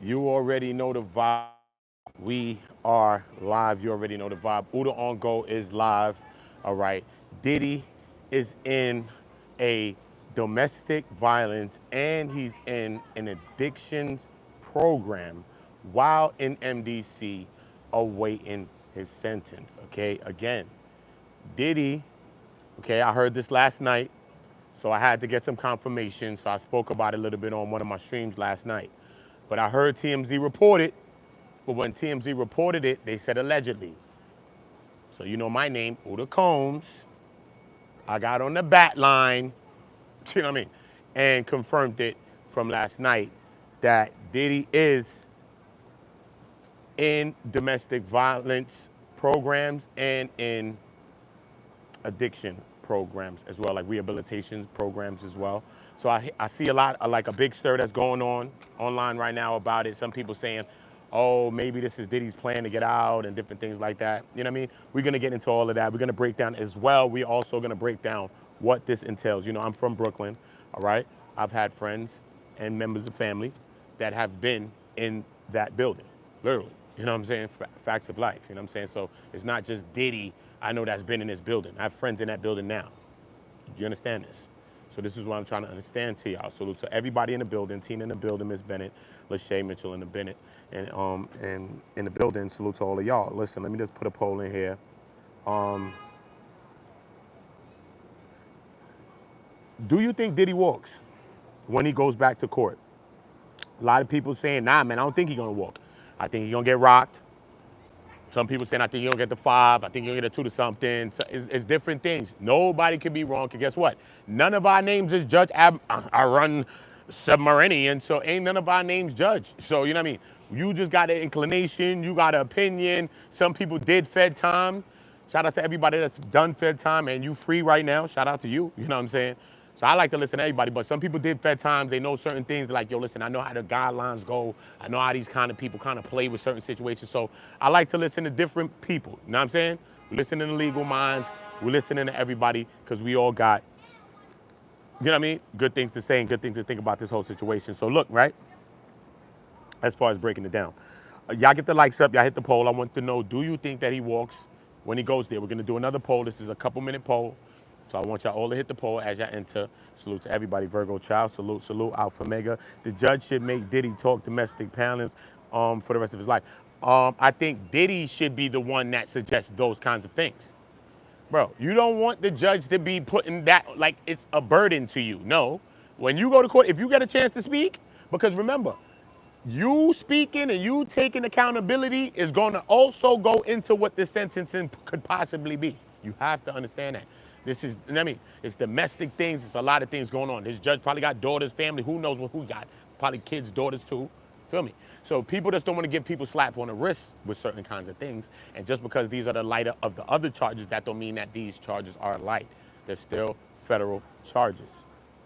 You already know the vibe. We are live. You already know the vibe. OOTA on Go is live. All right. Diddy is in a domestic violence and he's in an addictions program while in MDC awaiting his sentence. Okay. Again, Diddy, okay, I heard this last night, so I had to get some confirmation. So I spoke about it a little bit on one of my streams last night. But I heard TMZ report it. But when TMZ reported it, they said allegedly. So you know my name, OOTA Combs. I got on the bat line, you know what I mean, and confirmed it from last night that Diddy is in domestic violence programs and in addiction programs as well, like rehabilitation programs as well. So I see a lot of like a big stir that's going on online right now about it. Some people saying, oh, maybe this is Diddy's plan to get out and different things like that. You know what I mean? We're gonna get into all of that. We're gonna break down as well. We're also gonna break down what this entails. You know, I'm from Brooklyn, all right? I've had friends and members of family that have been in that building, literally. You know what I'm saying? Facts of life, you know what I'm saying? So it's not just Diddy, I know that's been in this building. I have friends in that building now. You understand this? So this is what I'm trying to understand to y'all. Salute to everybody in the building, Tina in the building, Miss Bennett, Lachey Mitchell in the Bennett, and in the building, salute to all of y'all. Listen, let me just put a poll in here. Do you think Diddy walks when he goes back to court? A lot of people saying, nah, man, I don't think he's gonna walk. I think he's gonna get rocked. Some people saying, I think you're gonna get the 5, I think you're gonna get a 2 to something. So it's different things. Nobody can be wrong, because guess what? None of our names is Judge I run submarinian, so ain't none of our names judge. So, you know what I mean? You just got an inclination, you got an opinion. Some people did Fed time. Shout out to everybody that's done Fed time and you free right now. Shout out to you, you know what I'm saying? So I like to listen to everybody, but some people did Fed times. They know certain things. They're like, yo, listen, I know how the guidelines go. I know how these kind of people kind of play with certain situations. So I like to listen to different people. You know what I'm saying? We listen to the legal minds. We're listening to everybody because we all got, you know what I mean? Good things to say and good things to think about this whole situation. So look, right? As far as breaking it down. Y'all get the likes up. Y'all hit the poll. I want to know, do you think that he walks when he goes there? We're going to do another poll. This is a couple-minute poll. So I want y'all all to hit the poll as y'all enter. Salute to everybody. Virgo Child, salute, salute, Alpha Mega. The judge should make Diddy talk domestic violence for the rest of his life. I think Diddy should be the one that suggests those kinds of things. Bro, you don't want the judge to be putting that like it's a burden to you. No. When you go to court, if you get a chance to speak, because remember, you speaking and you taking accountability is going to also go into what the sentencing could possibly be. You have to understand that. This is, I mean, it's domestic things. It's a lot of things going on. This judge probably got daughters, family. Who knows who got? Probably kids, daughters too. Feel me? So people just don't want to give people slap on the wrist with certain kinds of things. And just because these are the lighter of the other charges, that don't mean that these charges are light. They're still federal charges.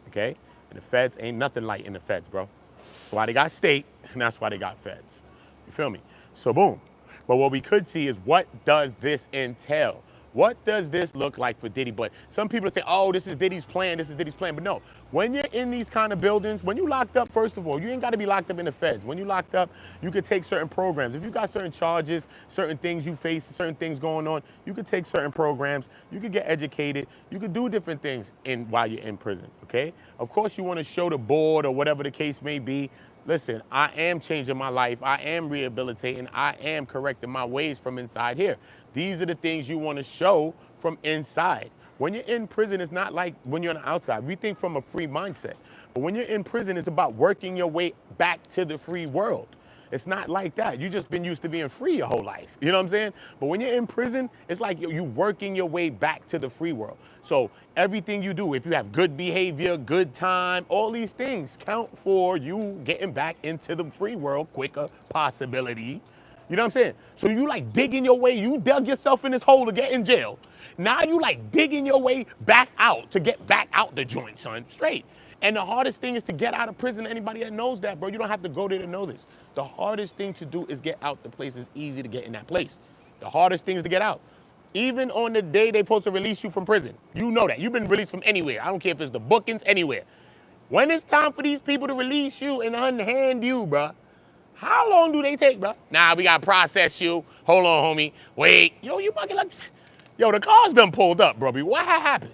Okay? And the feds ain't nothing light in the feds, bro. That's why they got state, and that's why they got feds. You feel me? So boom. But what we could see is, what does this entail? What does this look like for Diddy? But some people say, oh, this is Diddy's plan, this is Diddy's plan. But no, when you're in these kind of buildings, when you locked up, first of all, you ain't got to be locked up in the feds. When you locked up, you could take certain programs. If you got certain charges, certain things you face, certain things going on, you could take certain programs, you could get educated, you could do different things while you're in prison, okay? Of course, you want to show the board or whatever the case may be, listen, I am changing my life. I am rehabilitating. I am correcting my ways from inside here. These are the things you want to show from inside. When you're in prison, it's not like when you're on the outside. We think from a free mindset. But when you're in prison, it's about working your way back to the free world. It's not like that. You just been used to being free your whole life. You know what I'm saying? But when you're in prison, it's like you working your way back to the free world. So everything you do, if you have good behavior, good time, all these things count for you getting back into the free world quicker, possibility. You know what I'm saying? So you like digging your way, you dug yourself in this hole to get in jail. Now you like digging your way back out to get back out the joint, son, straight. And the hardest thing is to get out of prison. Anybody that knows that, bro, you don't have to go there to know this. The hardest thing to do is get out the place. It's easy to get in that place. The hardest thing is to get out. Even on the day they're supposed to release you from prison. You know that. You've been released from anywhere. I don't care if it's the bookings, anywhere. When it's time for these people to release you and unhand you, bro, How long do they take, bro? Nah, we gotta process you. Hold on, homie. Wait. Yo, you fucking like, yo, the car's done pulled up, bro. What happened?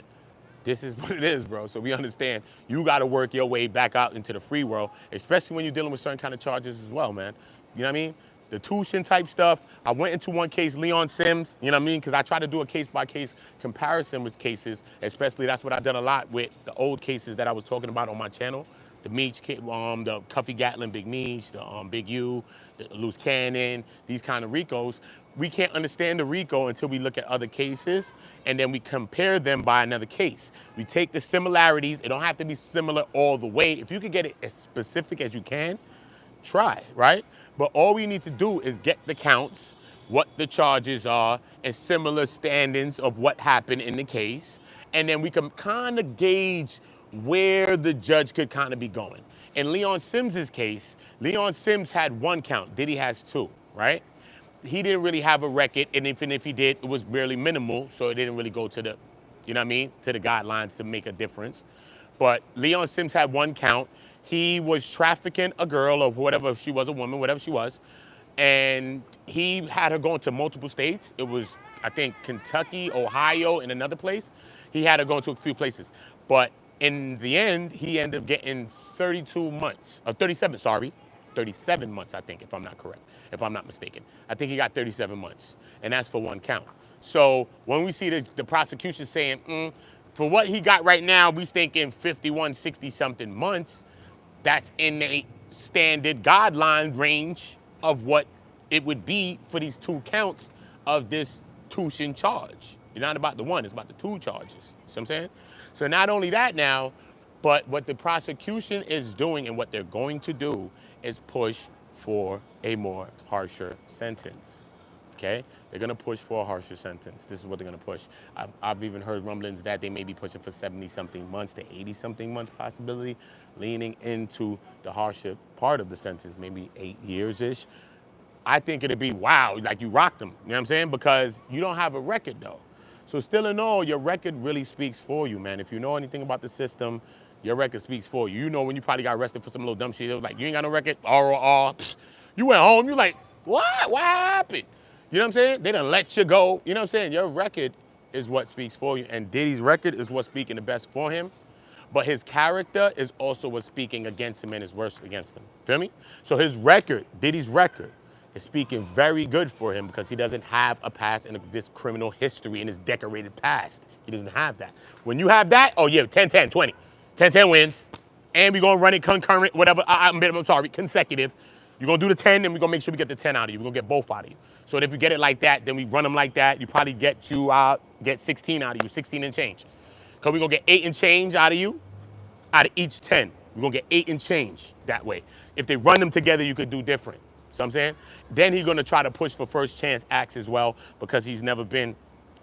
This is what it is, bro. So we understand you got to work your way back out into the free world, especially when you're dealing with certain kind of charges as well, man. You know what I mean? The tuition type stuff. I went into one case, Leon Sims, you know what I mean? Because I try to do a case-by-case comparison with cases, especially that's what I've done a lot with the old cases that I was talking about on my channel. The Meech, the Cuffy Gatlin, Big Meech, the Big U, the Loose Cannon, these kind of RICOs. We can't understand the RICO until we look at other cases, and then we compare them by another case. We take the similarities. It don't have to be similar all the way. If you could get it as specific as you can, try, right? But all we need to do is get the counts, what the charges are, and similar standings of what happened in the case, and then we can kind of gauge where the judge could kind of be going. In Leon Sims's case, Leon Sims had one count, Diddy has two, right? He didn't really have a record, and even if he did, it was barely minimal, so it didn't really go to the, you know what I mean, to the guidelines to make a difference. But Leon Sims had one count. He was trafficking a girl or whatever, she was a woman, whatever she was, and he had her going to multiple states. It was, I think, Kentucky, Ohio, and another place. He had her going to a few places. But in the end, he ended up getting 32 months, or 37, sorry, 37 months, I think, if I'm not correct, if I'm not mistaken. I think he got 37 months, and that's for one count. So when we see the prosecution saying, for what he got right now, we thinking 51, 60-something months, that's in a standard guideline range of what it would be for these two counts of this tuition charge. You're not about the one, it's about the two charges. You see what I'm saying? So not only that now, but what the prosecution is doing and what they're going to do is push for a more harsher sentence, okay? They're gonna push for a harsher sentence. This is what they're gonna push. I've even heard rumblings that they may be pushing for 70-something months to 80-something months possibility, leaning into the harsher part of the sentence, maybe 8 years-ish. I think it'd be, wow, like you rocked them, you know what I'm saying? Because you don't have a record though. So still in all, your record really speaks for you, man. If you know anything about the system, your record speaks for you. You know when you probably got arrested for some little dumb shit, it was like, you ain't got no record, ROR. You went home, you like, what? What happened? You know what I'm saying? They done let you go. You know what I'm saying? Your record is what speaks for you, and Diddy's record is what's speaking the best for him. But his character is also what's speaking against him and is worse against him. Feel me? So his record, Diddy's record, is speaking very good for him because he doesn't have a past and this criminal history in his decorated past. He doesn't have that. When you have that, oh yeah, 10-10, 20. 10-10 wins. And we're going to run it concurrent, whatever, I'm sorry, consecutive. You're going to do the 10, and we're going to make sure we get the 10 out of you. We're going to get both out of you. So if you get it like that, then we run them like that. You probably get 16 out of you, 16 and change. Because we're going to get 8 and change out of you, out of each 10. We're going to get 8 and change that way. If they run them together, you could do different. See what I'm saying? Then he's going to try to push for first chance acts as well because he's never been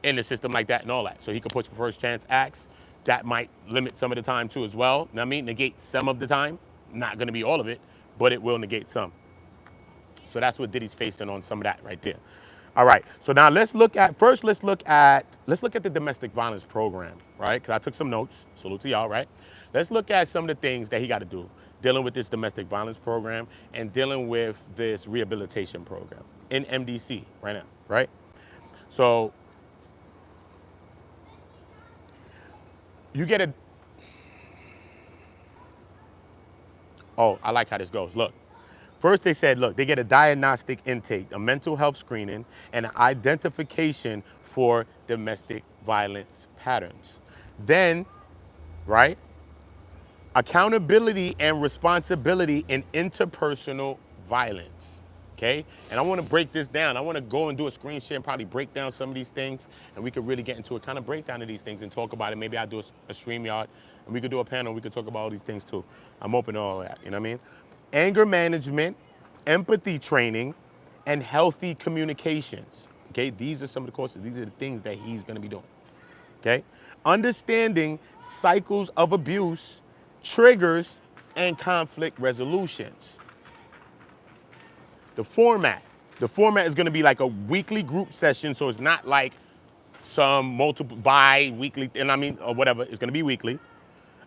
in the system like that and all that. So he could push for first chance acts. That might limit some of the time too as well. You know what I mean? Negate some of the time. Not going to be all of it, but it will negate some. So that's what Diddy's facing on some of that right there. All right. So now let's look at the domestic violence program, right? Because I took some notes. Salute to y'all, right? Let's look at some of the things that he got to do dealing with this domestic violence program and dealing with this rehabilitation program in MDC right now, right? So you get a, oh, I like how this goes. Look, first they said, look, they get a diagnostic intake, a mental health screening, and an identification for domestic violence patterns. Then, right, accountability and responsibility in interpersonal violence, okay? And I want to break this down. I want to go and do a screen share and probably break down some of these things, and we could really get into a kind of breakdown of these things and talk about it. Maybe I'll do a StreamYard, and we could do a panel. We could talk about all these things too. I'm open to all that, you know what I mean? Anger management, empathy training, and healthy communications, okay? These are some of the courses. These are the things that he's going to be doing, okay? Understanding cycles of abuse, triggers, and conflict resolutions. The format is going to be like a weekly group session, so it's not like some multiple bi-weekly, and I mean, or whatever, it's going to be weekly.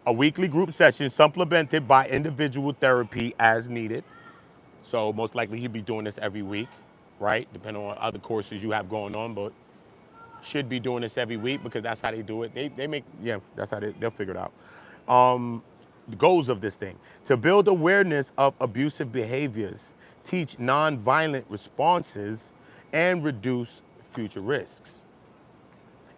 A weekly group session supplemented by individual therapy as needed. So most likely he'll be doing this every week, right? Depending on other courses you have going on, but should be doing this every week because that's how they do it. They make, yeah, that's how they'll figure it out. The goals of this thing: to build awareness of abusive behaviors, teach nonviolent responses, and reduce future risks.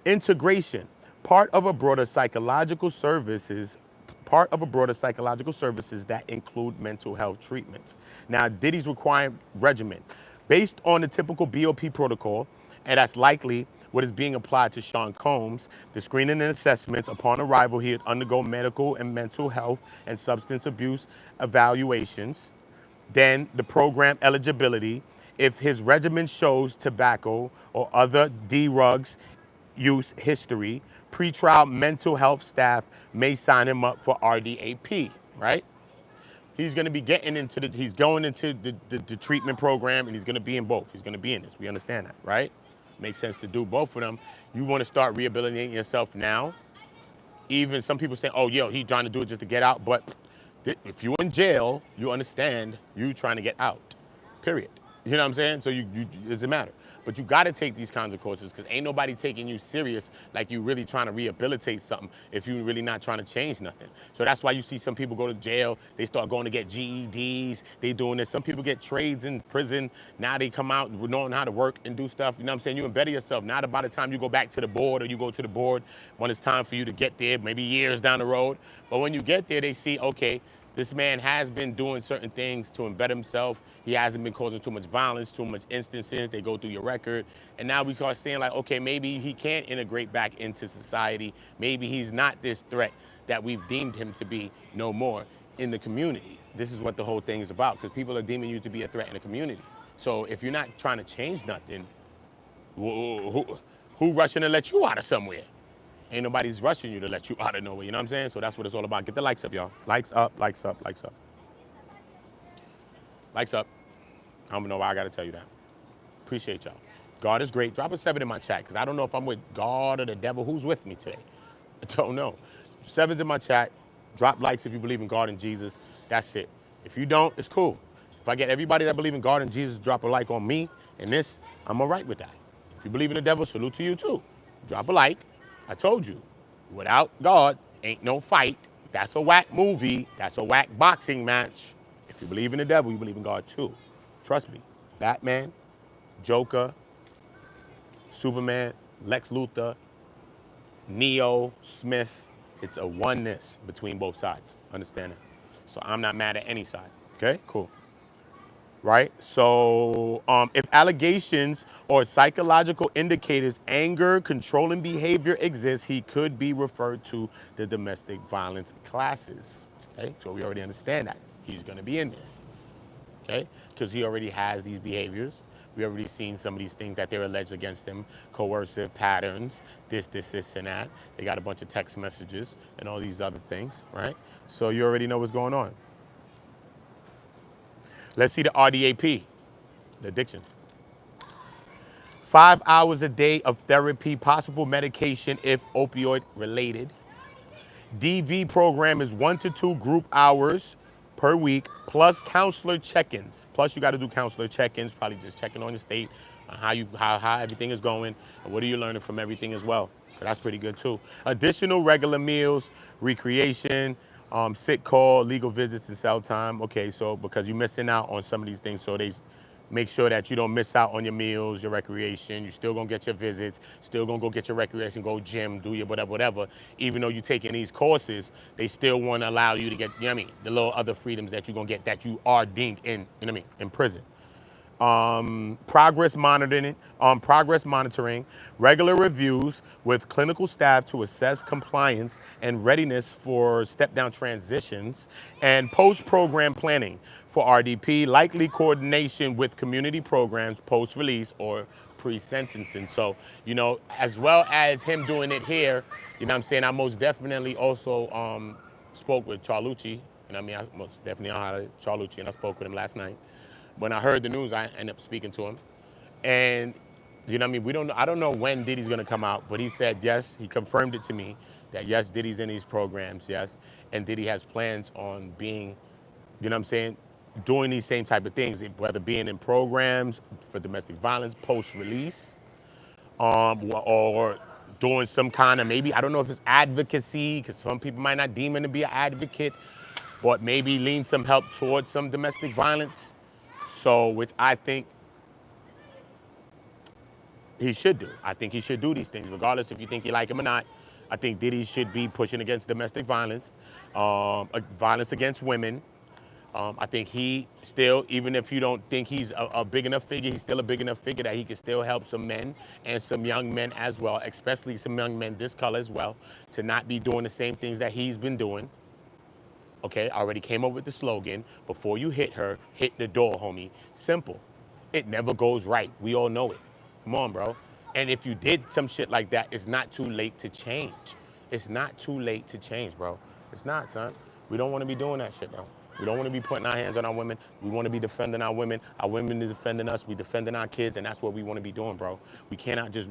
Integration, part of a broader psychological services, part of a broader psychological services that include mental health treatments. Now, Diddy's required regimen, based on the typical BOP protocol, and that's likely what is being applied to Sean Combs. The screening and assessments upon arrival, he would undergo medical and mental health and substance abuse evaluations. Then the program eligibility, if his regimen shows tobacco or other drugs use history, pretrial mental health staff may sign him up for RDAP, right? He's going to be getting into he's going into the treatment program, and he's going to be in both. He's going to be in this. We understand that, right? Makes sense to do both of them. You want to start rehabilitating yourself now. Even some people say, oh, yo, he's trying to do it just to get out. But if you're in jail, you understand you trying to get out, period. You know what I'm saying? So it doesn't matter. But you got to take these kinds of courses because ain't nobody taking you serious like you really trying to rehabilitate something if you're really not trying to change nothing. So that's why you see some people go to jail. They start going to get GEDs. They doing this. Some people get trades in prison. Now they come out knowing how to work and do stuff. You know what I'm saying? You embetter yourself. Not by the time you go back to the board or you go to the board when it's time for you to get there, maybe years down the road. But when you get there, they see, okay, this man has been doing certain things to embed himself. He hasn't been causing too much violence, too much instances. They go through your record. And now we start saying like, okay, maybe he can't integrate back into society. Maybe he's not this threat that we've deemed him to be no more in the community. This is what the whole thing is about, because people are deeming you to be a threat in the community. So if you're not trying to change nothing, who rushing to let you out of somewhere? Ain't nobody's rushing you to let you out of nowhere, you know what I'm saying? So that's what it's all about. Get the likes up, y'all. Likes up, likes up, likes up. Likes up. I don't know why I gotta tell you that. Appreciate y'all. God is great. Drop a 7 in my chat, because I don't know if I'm with God or the devil. Who's with me today? I don't know. 7's in my chat. Drop likes if you believe in God and Jesus. That's it. If you don't, it's cool. If I get everybody that believe in God and Jesus drop a like on me and this, I'm all right with that. If you believe in the devil, salute to you too. Drop a like. I told you, without God, ain't no fight. That's a whack movie. That's a whack boxing match. If you believe in the devil, you believe in God too. Trust me. Batman, Joker, Superman, Lex Luthor, Neo, Smith. It's a oneness between both sides. Understand that? So I'm not mad at any side. Okay, cool. Right? So if allegations or psychological indicators, anger, controlling behavior exists, he could be referred to the domestic violence classes. Okay, so we already understand that. He's gonna be in this, okay? Because he already has these behaviors. We already seen some of these things that they're alleged against him, coercive patterns, this, and that. They got a bunch of text messages and all these other things, right? So you already know what's going on. Let's see the RDAP, the addiction. 5 hours a day of therapy, possible medication if opioid related. DV program is 1 to 2 group hours per week, plus counselor check-ins. Plus you got to do counselor check-ins, probably just checking on your state, how everything is going, and what are you learning from everything as well. So that's pretty good too. Additional regular meals, recreation, sick call, legal visits, and cell time. Okay, so because you're missing out on some of these things, so they make sure that you don't miss out on your meals, your recreation. You're still gonna get your visits, still gonna go get your recreation, go gym, do your whatever. Even though you're taking these courses, they still wanna allow you to get, you know what I mean, the little other freedoms that you're gonna get that you are deemed in, you know what I mean, in prison. Progress monitoring, regular reviews with clinical staff to assess compliance and readiness for step-down transitions, and post-program planning for RDP, likely coordination with community programs post-release or pre-sentencing. So, you know, as well as him doing it here, you know what I'm saying, I most definitely also spoke with Charlucci, you know what I mean, I most definitely honored Charlucci, and I spoke with him last night. When I heard the news, I ended up speaking to him. And, you know what I mean, I don't know when Diddy's gonna come out, but he said yes, he confirmed it to me, that yes, Diddy's in these programs, yes. And Diddy has plans on being, you know what I'm saying, doing these same type of things, whether being in programs for domestic violence post-release, or doing some kind of, maybe, I don't know if it's advocacy, because some people might not deem him to be an advocate, but maybe lean some help towards some domestic violence. So, which I think he should do. I think he should do these things, regardless if you think you like him or not. I think Diddy should be pushing against domestic violence, violence against women. I think he still, even if you don't think he's a big enough figure, he's still a big enough figure that he can still help some men and some young men as well, especially some young men this color as well, to not be doing the same things that he's been doing. Okay, I already came up with the slogan, before you hit her, hit the door, homie. Simple. It never goes right. We all know it. Come on, bro. And if you did some shit like that, it's not too late to change. It's not too late to change, bro. It's not, son. We don't want to be doing that shit, bro. We don't want to be putting our hands on our women. We want to be defending our women. Our women is defending us. We defending our kids, and that's what we want to be doing, bro. We cannot just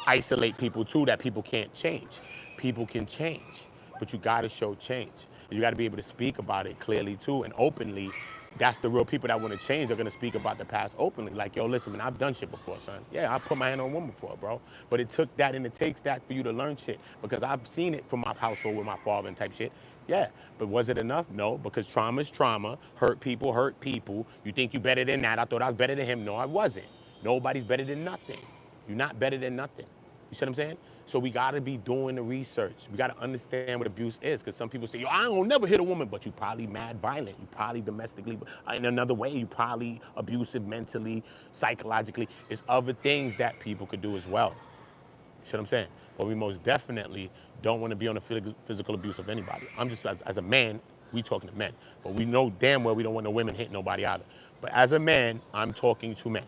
isolate people too, that people can't change. People can change, but you got to show change. You got to be able to speak about it clearly too and openly. That's the real people that want to change. They're going to speak about the past openly. Like, yo, listen, man, I've done shit before, son. Yeah, I put my hand on a woman before, bro. But it took that and it takes that for you to learn shit, because I've seen it from my household with my father and type shit. Yeah, but was it enough? No, because trauma is trauma. Hurt people hurt people. You think you better than that. I thought I was better than him. No, I wasn't. Nobody's better than nothing. You're not better than nothing. You see what I'm saying? So we gotta be doing the research. We gotta understand what abuse is, because some people say, yo, I don't never hit a woman, but you probably mad violent. You probably domestically, in another way, you probably abusive mentally, psychologically. It's other things that people could do as well. You see what I'm saying? But we most definitely don't want to be on the physical abuse of anybody. I'm just, as a man, we talking to men. But we know damn well we don't want no women hitting nobody either. But as a man, I'm talking to men,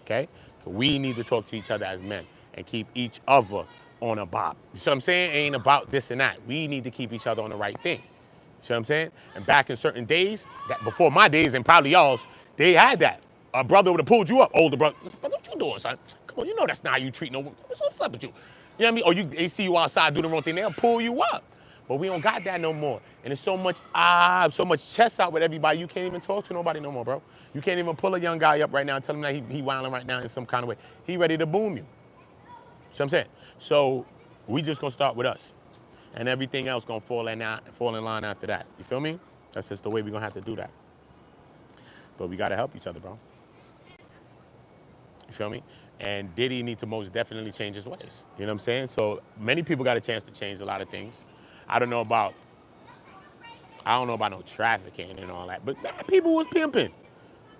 okay? So we need to talk to each other as men and keep each other on a bob. You see what I'm saying? It ain't about this and that. We need to keep each other on the right thing. You see what I'm saying? And back in certain days, that before my days and probably y'all's, they had that. A brother would have pulled you up, older brother. What you doing, son? Come on, you know that's not how you treat no woman. What's up with you? You know what I mean? Or they see you outside doing the wrong thing, they'll pull you up. But we don't got that no more. And there's so much chest out with everybody, you can't even talk to nobody no more, bro. You can't even pull a young guy up right now and tell him that he wilding right now in some kind of way. He ready to boom you. See what I'm saying? So we just gonna start with us. And everything else gonna fall in line after that. You feel me? That's just the way we're gonna have to do that. But we gotta help each other, bro. You feel me? And Diddy needs to most definitely change his ways. You know what I'm saying? So many people got a chance to change a lot of things. I don't know about no trafficking and all that, but man, people was pimping.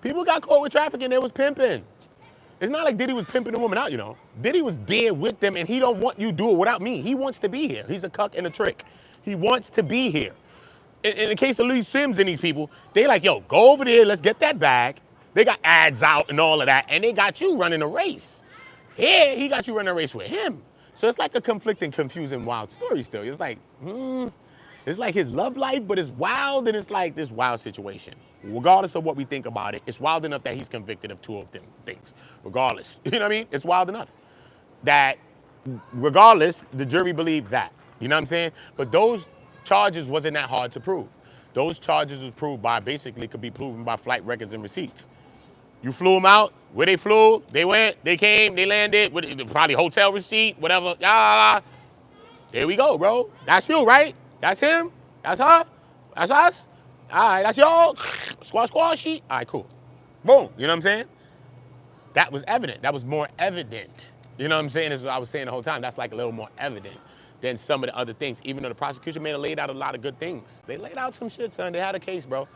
People got caught with trafficking, they was pimping. It's not like Diddy was pimping a woman out, you know. Diddy was there with them, and he don't want you to do it without me. He wants to be here. He's a cuck and a trick. He wants to be here. In the case of Lee Sims and these people, they like, yo, go over there, let's get that bag. They got ads out and all of that, and they got you running a race. Here, he got you running a race with him. So it's like a conflicting, confusing, wild story still. It's like, it's like his love life, but it's wild, and it's like this wild situation. Regardless of what we think about it, it's wild enough that he's convicted of two of them things. Regardless, you know what I mean? It's wild enough that, regardless, the jury believed that. You know what I'm saying? But those charges wasn't that hard to prove. Those charges was proved by, basically could be proven by flight records and receipts. You flew them out, where they flew, they went, they came, they landed, with probably hotel receipt, whatever, There we go, bro. That's you, right? That's him? That's her? That's us? All right, that's y'all? Squash sheet? All right, cool. Boom, you know what I'm saying? That was evident. That was more evident. You know what I'm saying? That's what I was saying the whole time. That's like a little more evident than some of the other things. Even though the prosecution may have laid out a lot of good things. They laid out some shit, son. They had a case, bro.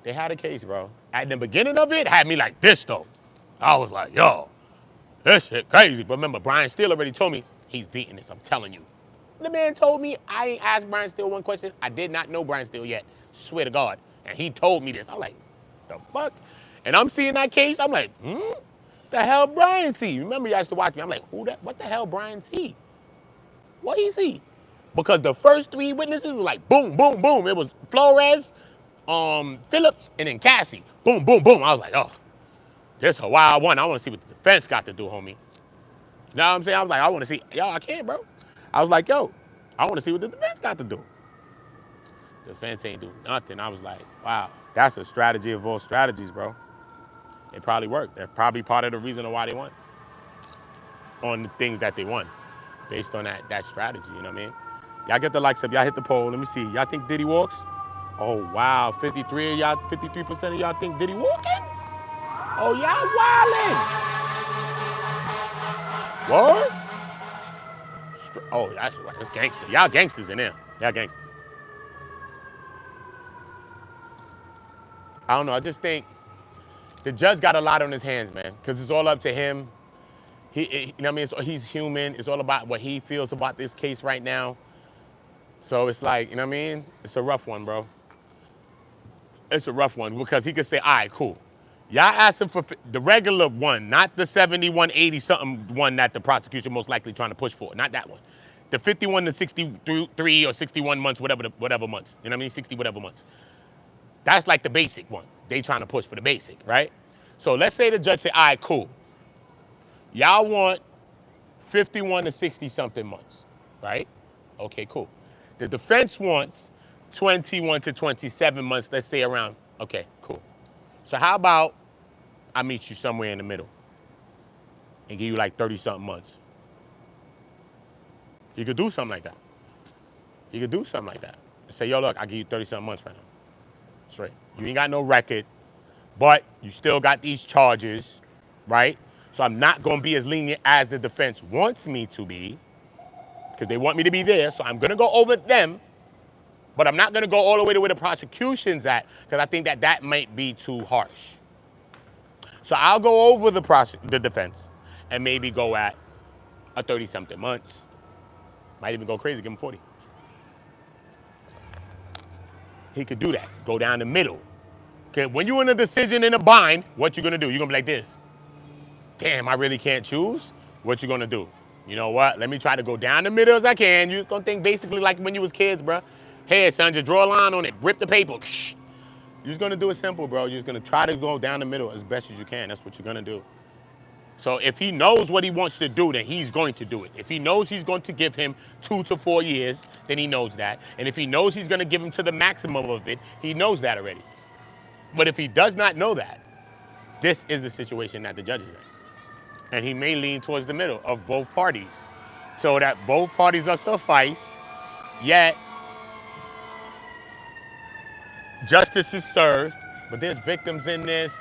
They had a case, bro. At the beginning of it, had me like this, though. I was like, yo, this shit crazy. But remember, Brian Steele already told me he's beating this, I'm telling you. The man told me, I ain't asked Brian Steele one question. I did not know Brian Steele yet. Swear to God. And he told me this. I'm like, the fuck? And I'm seeing that case, I'm like, the hell Brian see? Remember you used to watch me. I'm like, what the hell Brian see? What he see? Because the first three witnesses were like, boom, boom, boom. It was Flores, Phillips, and then Cassie. Boom, boom, boom. I was like, oh, this a wild one. I want to see what the defense got to do, homie. You know what I'm saying? I was like, I want to see. Yo, I can't, bro. I was like, yo, I want to see what the defense got to do. The defense ain't do nothing. I was like, wow. That's a strategy of all strategies, bro. It probably worked. They're probably part of the reason why they won on the things that they won based on that strategy, you know what I mean? Y'all get the likes up. Y'all hit the poll. Let me see. Y'all think Diddy walks? Oh, wow. 53% of y'all think Diddy walking? Oh, y'all wildin'. What? Oh, that's right. It's gangster. Y'all gangsters in there. Y'all gangsters. I don't know. I just think the judge got a lot on his hands, man, because it's all up to him. You know what I mean? He's human. It's all about what he feels about this case right now. So it's like, you know what I mean? It's a rough one, bro. It's a rough one because he could say, all right, cool. Y'all asking for the regular one, not the 71, 80 something one that the prosecution most likely trying to push for. Not that one. The 51 to 63 or 61 months, whatever months. You know what I mean? 60 whatever months. That's like the basic one. They trying to push for the basic, right? So let's say the judge say, all right, cool. Y'all want 51 to 60 something months, right? Okay, cool. The defense wants 21 to 27 months, let's say around. Okay, cool. So how about I meet you somewhere in the middle and give you like 30 something months? You could do something like that. You could do something like that. Say, yo, look, I'll give you 30 something months right now. Straight. You ain't got no record, but you still got these charges, right? So I'm not going to be as lenient as the defense wants me to be, because they want me to be there. So I'm going to go over them, but I'm not going to go all the way to where the prosecution's at, because I think that might be too harsh. So I'll go over the defense and maybe go at a 30-something months. Might even go crazy, give him 40. He could do that. Go down the middle. Okay, when you're in a decision in a bind, what you gonna do? You're gonna be like this. Damn, I really can't choose? What you gonna do? You know what? Let me try to go down the middle as I can. You're gonna think basically like when you was kids, bro. Hey, son, just draw a line on it. Rip the paper. You're just gonna do it simple, bro. You're just gonna try to go down the middle as best as you can. That's what you're gonna do. So if he knows what he wants to do, then he's going to do it. If he knows he's going to give him 2 to 4 years, then he knows that. And if he knows he's going to give him to the maximum of it, he knows that already. But if he does not know that, this is the situation that the judge is in. And he may lean towards the middle of both parties, so that both parties are sufficed, yet justice is served. But there's victims in this.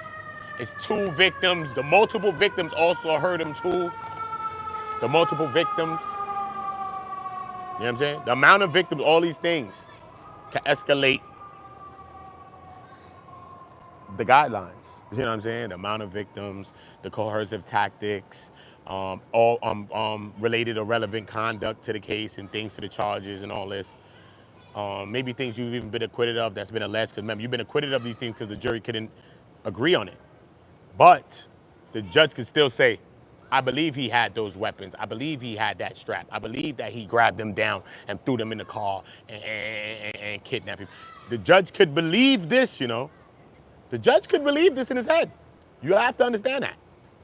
It's 2 victims. The multiple victims also hurt him too. The multiple victims. You know what I'm saying? The amount of victims, all these things can escalate the guidelines. You know what I'm saying? The amount of victims, the coercive tactics, all related or relevant conduct to the case and things to the charges and all this. Maybe things you've even been acquitted of that's been alleged. Because remember, you've been acquitted of these things because the jury couldn't agree on it. But the judge could still say, I believe he had those weapons. I believe he had that strap. I believe that he grabbed them down and threw them in the car and kidnapped him. The judge could believe this, you know. The judge could believe this in his head. You have to understand that.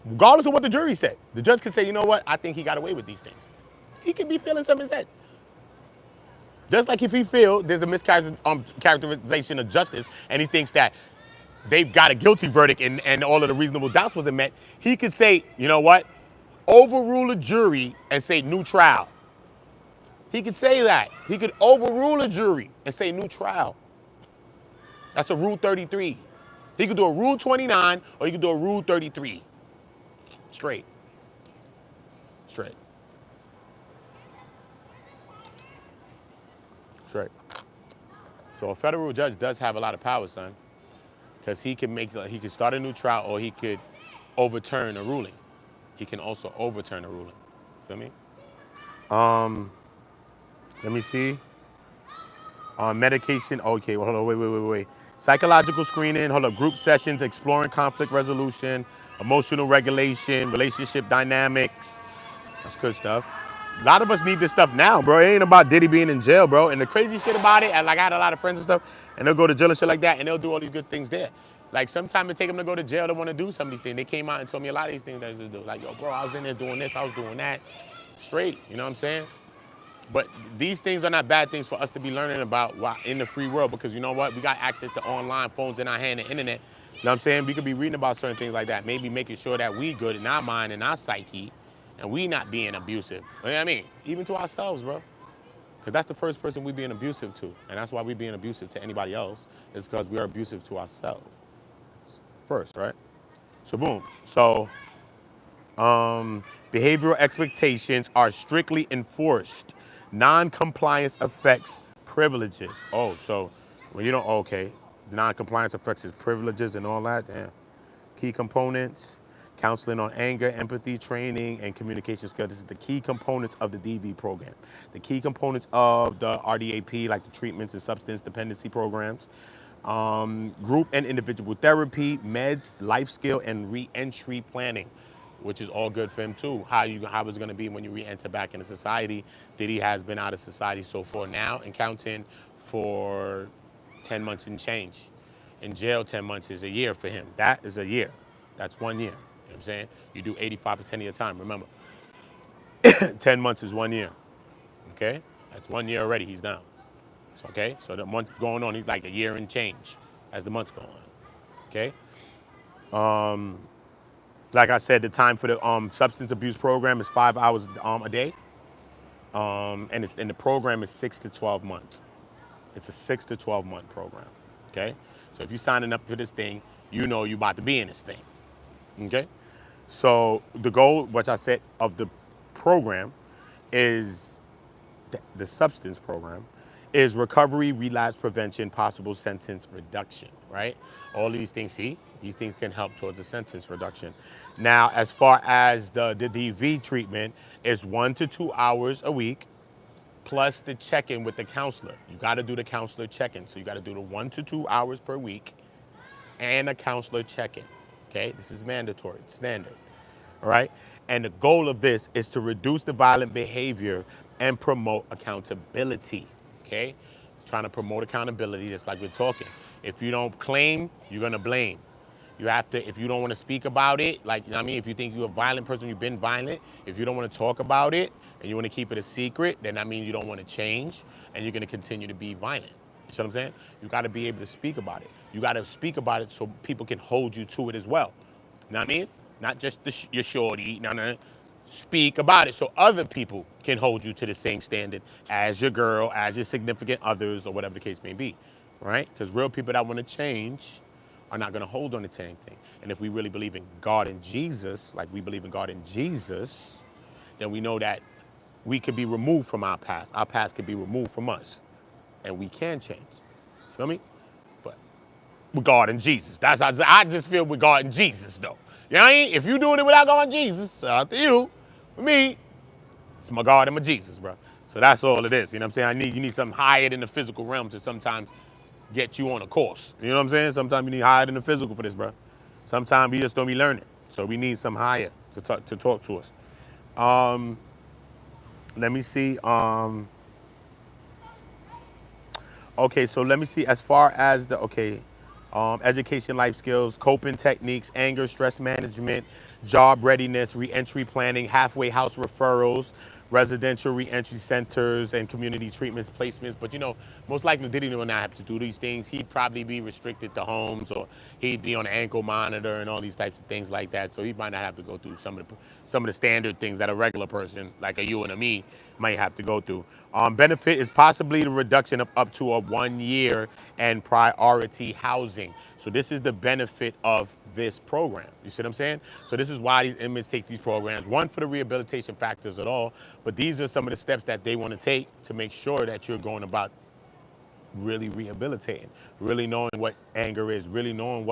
Regardless of what the jury said, the judge could say, you know what, I think he got away with these things. He could be feeling something in his head. Just like if he feels there's a mischaracterization of justice and he thinks that they've got a guilty verdict and all of the reasonable doubts wasn't met, he could say, you know what, overrule a jury and say new trial. He could say that. He could overrule a jury and say new trial. That's a Rule 33. He could do a Rule 29 or he could do a Rule 33. Straight. Straight. Straight. So a federal judge does have a lot of power, son. Because he can start a new trial or he could overturn a ruling. He can also overturn a ruling. Feel me? Let me see. Medication. Okay, well, hold on, wait. Psychological screening, hold up, group sessions, exploring conflict resolution, emotional regulation, relationship dynamics. That's good stuff. A lot of us need this stuff now, bro. It ain't about Diddy being in jail, bro. And the crazy shit about it, like I had a lot of friends and stuff, and they'll go to jail and shit like that, and they'll do all these good things there. Like sometimes it take them to go to jail, they want to do some of these things. They came out and told me a lot of these things that they do. Like, yo, bro, I was in there doing this, I was doing that. Straight, you know what I'm saying? But these things are not bad things for us to be learning about in the free world, because you know what? We got access to online phones in our hand and internet. You know what I'm saying? We could be reading about certain things like that, maybe making sure that we good in our mind and our psyche, and we not being abusive. You know what I mean? Even to ourselves, bro. Because that's the first person we being abusive to. And that's why we being abusive to anybody else, is because we are abusive to ourselves first, right? So boom. So behavioral expectations are strictly enforced. Non-compliance affects privileges. Oh, so when you don't, okay, non-compliance affects his privileges and all that. Damn. Key components: counseling on anger, empathy, training, and communication skills. This is the key components of the DV program. The key components of the RDAP, like the treatments and substance dependency programs. Group and individual therapy, meds, life skill, and re-entry planning, which is all good for him too. How it's going to be when you re-enter back into society. Diddy has been out of society so far now and counting for 10 months and change. In jail, 10 months is a year for him. That is a year. That's 1 year. You know what I'm saying? You do 85% of your time. Remember, 10 months is 1 year. Okay? That's 1 year already. He's down. So, okay? So the month going on, he's like a year and change as the months go on. Okay? Like I said, the time for the substance abuse program is 5 hours a day. And the program is 6 to 12 months. It's a 6 to 12 month program. Okay? So if you're signing up to this thing, you know you're about to be in this thing. Okay? So the goal, which I said, of the program is the substance program is recovery, relapse prevention, possible sentence reduction, right? All these things, see, these things can help towards a sentence reduction. Now, as far as the DV treatment, is 1 to 2 hours a week plus the check-in with the counselor. You got to do the counselor check-in. So you got to do the 1 to 2 hours per week and a counselor check-in. Okay, this is mandatory, it's standard. All right, and the goal of this is to reduce the violent behavior and promote accountability. Okay, trying to promote accountability, just like we're talking. If you don't claim, you're gonna blame. You have to, if you don't want to speak about it, like, you know what I mean, if you think you're a violent person, you've been violent, if you don't want to talk about it and you want to keep it a secret, then that means you don't want to change and you're going to continue to be violent. You see what I'm saying? You got to be able to speak about it. You got to speak about it so people can hold you to it as well. You know what I mean? Not just your shorty, no. Speak about it so other people can hold you to the same standard as your girl, as your significant others, or whatever the case may be, right? Because real people that want to change are not going to hold on to anything. And if we really believe in God and Jesus, like we believe in God and Jesus, then we know that we could be removed from our past. Our past could be removed from us, and we can change. Feel me? But with God and Jesus, that's how I just feel with God and Jesus, though. You know what I mean? If you doing it without God and Jesus, up to you. For me, it's my God and my Jesus, bro. So that's all it is. You know what I'm saying? You need something higher than the physical realm to sometimes get you on a course. You know what I'm saying? Sometimes you need higher than the physical for this, bro. Sometimes we just don't be learning. So we need some higher to talk to us. Let me see. Okay, so let me see. As far as education, life skills, coping techniques, anger, stress management, job readiness, reentry planning, halfway house referrals, residential reentry centers, and community treatments, placements. But you know, most likely Diddy will not have to do these things. He'd probably be restricted to homes, or he'd be on an ankle monitor and all these types of things like that. So he might not have to go through some of the standard things that a regular person like a you and a me might have to go through. Benefit is possibly the reduction of up to a 1 year and priority housing. So this is the benefit of this program. You see what I'm saying? So this is why these inmates take these programs. One, for the rehabilitation factors at all, but these are some of the steps that they want to take to make sure that you're going about really rehabilitating, really knowing what anger is, really knowing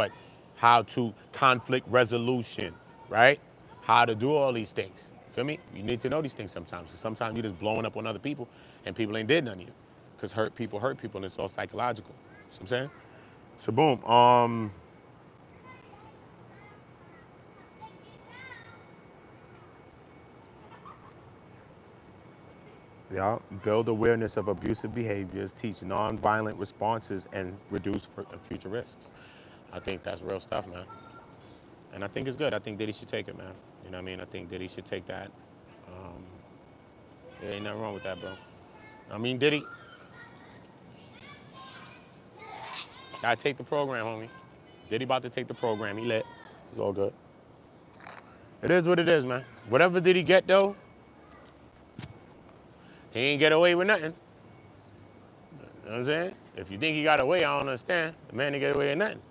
how to conflict resolution, right? How to do all these things. Feel me? You need to know these things sometimes. Sometimes you're just blowing up on other people and people ain't did none of you. Because hurt people, and it's all psychological. See what I'm saying? So boom. Yeah, build awareness of abusive behaviors, teach nonviolent responses, and reduce future risks. I think that's real stuff, man. And I think it's good. I think Diddy should take it, man. You know what I mean? I think Diddy should take that. There ain't nothing wrong with that, bro. I mean, Diddy, gotta take the program, homie. Diddy about to take the program. He lit. It's all good. It is what it is, man. Whatever did he get, though, he ain't get away with nothing. You know what I'm saying? If you think he got away, I don't understand. The man didn't get away with nothing.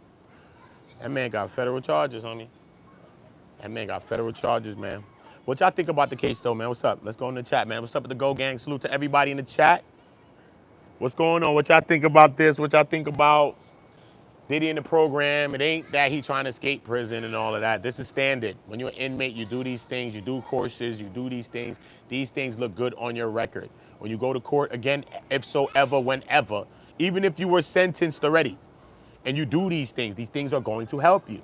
That man got federal charges, homie. That man got federal charges, man. What y'all think about the case, though, man? What's up? Let's go in the chat, man. What's up with the Go Gang? Salute to everybody in the chat. What's going on? What y'all think about this? What y'all think about Diddy in the program? It ain't that he trying to escape prison and all of that. This is standard. When you're an inmate, you do these things. You do courses. You do these things. These things look good on your record. When you go to court, again, if so ever, whenever, even if you were sentenced already, and you do these things are going to help you.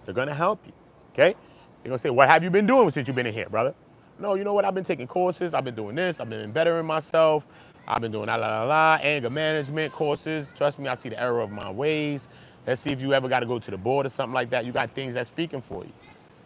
They're going to help you, okay? They're going to say, what have you been doing since you've been in here, brother? No, you know what? I've been taking courses. I've been doing this. I've been bettering myself. I've been doing anger management courses. Trust me, I see the error of my ways. Let's see if you ever got to go to the board or something like that. You got things that's speaking for you.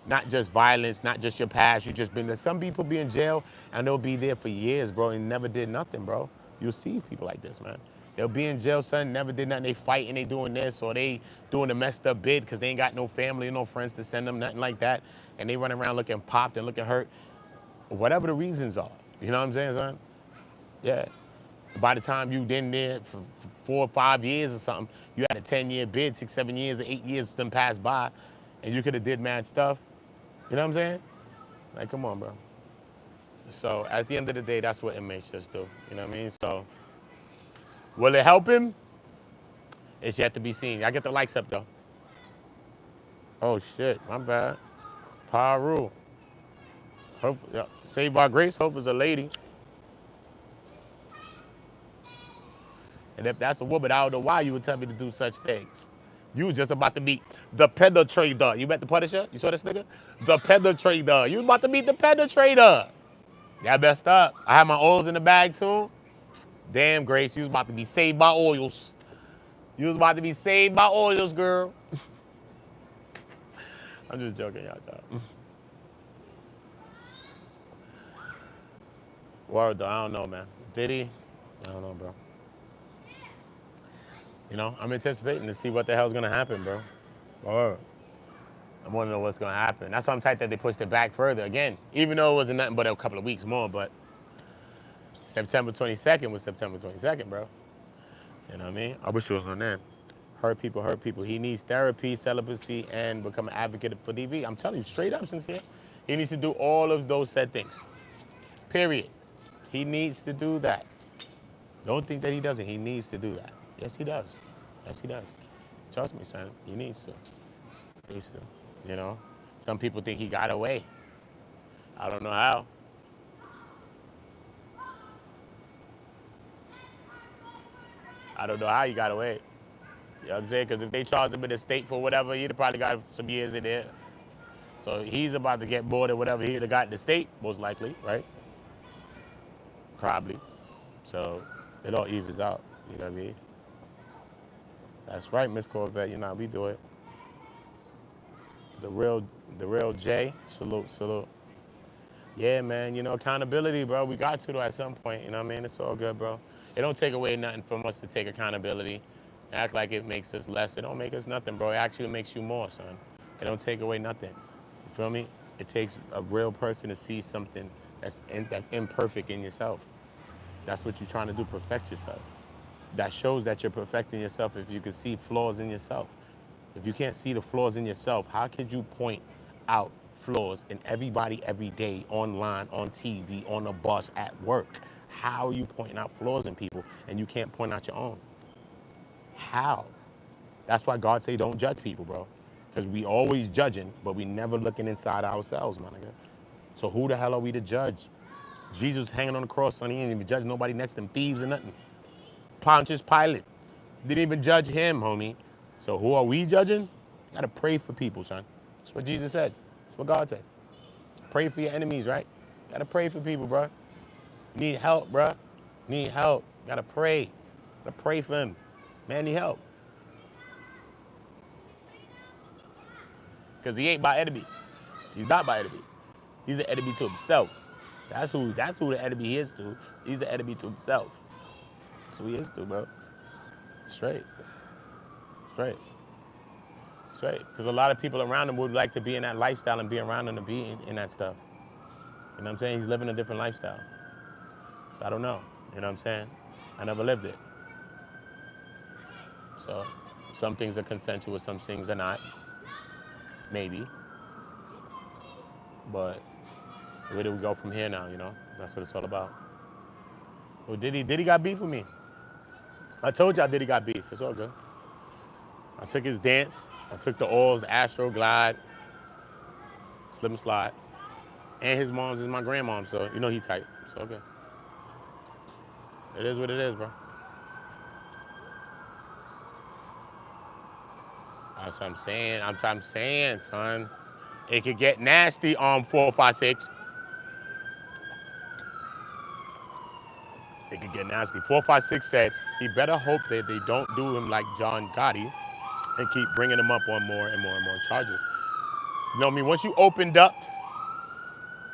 Not just violence, not just your past. You just been there. Some people be in jail and they'll be there for years, bro, and never did nothing, bro. You'll see people like this, man. They'll be in jail, son, never did nothing. They fighting, they doing this, or they doing a messed up bid because they ain't got no family or no friends to send them, nothing like that. And they run around looking popped and looking hurt. Whatever the reasons are. You know what I'm saying, son? Yeah. By the time you been there for 4 or 5 years or something, you had a 10-year bid, 6, 7 years, or 8 years them passed by, and you could have did mad stuff. You know what I'm saying? Like, come on, bro. So at the end of the day, that's what inmates just do. You know what I mean? So will it help him? It's yet to be seen. I get the likes up, though. Oh, shit. My bad. Paru. Hope, yeah. Saved by grace. Hope is a lady. And if that's a woman, I don't know why you would tell me to do such things. You was just about to meet the penetrator. You met the Punisher? You saw this nigga? The penetrator. You was about to meet the penetrator. Y'all messed up. I had my oils in the bag, too. Damn, Grace, you was about to be saved by oils. You was about to be saved by oils, girl. I'm just joking, y'all. Word, though, I don't know, man. Diddy? I don't know, bro. You know, I'm anticipating to see what the hell's gonna happen, bro. Word. I want to know what's gonna happen. That's why I'm tight that they pushed it back further again, even though it wasn't nothing but a couple of weeks more. But September 22nd was September 22nd, bro. You know what I mean? I wish it was on then. Hurt people, hurt people. He needs therapy, celibacy, and become an advocate for DV. I'm telling you, straight up, sincere. He needs to do all of those said things. Period. He needs to do that. Don't think that he doesn't. He needs to do that. Yes, he does. Yes, he does. Trust me, son. He needs to. He needs to. You know? Some people think he got away. I don't know how. I don't know how he got away. You know what I'm saying? Because if they charged him in the state for whatever, he'd have probably got some years in there. So he's about to get bored or whatever he'd have got in the state, most likely, right? Probably. So it all evens out. You know what I mean? That's right, Miss Corvette. You know how we do it. The real J. Salute, salute. Yeah, man. You know, accountability, bro. We got to, though, at some point. You know what I mean? It's all good, bro. It don't take away nothing from us to take accountability. Act like it makes us less. It don't make us nothing, bro. It actually makes you more, son. It don't take away nothing. You feel me? It takes a real person to see something that's imperfect in yourself. That's what you're trying to do, perfect yourself. That shows that you're perfecting yourself if you can see flaws in yourself. If you can't see the flaws in yourself, how could you point out flaws in everybody every day, online, on TV, on a bus, at work? How are you pointing out flaws in people and you can't point out your own? How? That's why God say don't judge people, bro. Because we always judging, but we never looking inside ourselves, my nigga. So who the hell are we to judge? Jesus hanging on the cross, son, he didn't even judge nobody next to him, thieves or nothing. Pontius Pilate didn't even judge him, homie. So who are we judging? You gotta pray for people, son. That's what Jesus said. That's what God said. Pray for your enemies, right? You gotta pray for people, bro. Need help, bro. Need help. You gotta pray. Gotta pray for him. Man, need help. Because he ain't my enemy. He's not my enemy. He's an enemy to himself. That's who the enemy is to. He's the enemy to himself. That's who he is to, bro. Straight. Straight. Straight. Because a lot of people around him would like to be in that lifestyle and be around him to be in that stuff. You know what I'm saying? He's living a different lifestyle. So I don't know. You know what I'm saying? I never lived it. So some things are consensual, some things are not. Maybe. But where do we go from here now, you know? That's what it's all about. Well, Diddy got beef with me. I told y'all Diddy got beef. It's all good. I took his dance. I took the oils, the Astro Glide, Slip and Slide. And his mom's is my grandmom, so you know he tight. It's all good. It is what it is, bro. That's what I'm saying. I'm saying, son. It could get nasty on 456. It could get nasty. 456 said he better hope that they don't do him like John Gotti and keep bringing him up on more and more and more charges. You know what I mean? Once you opened up,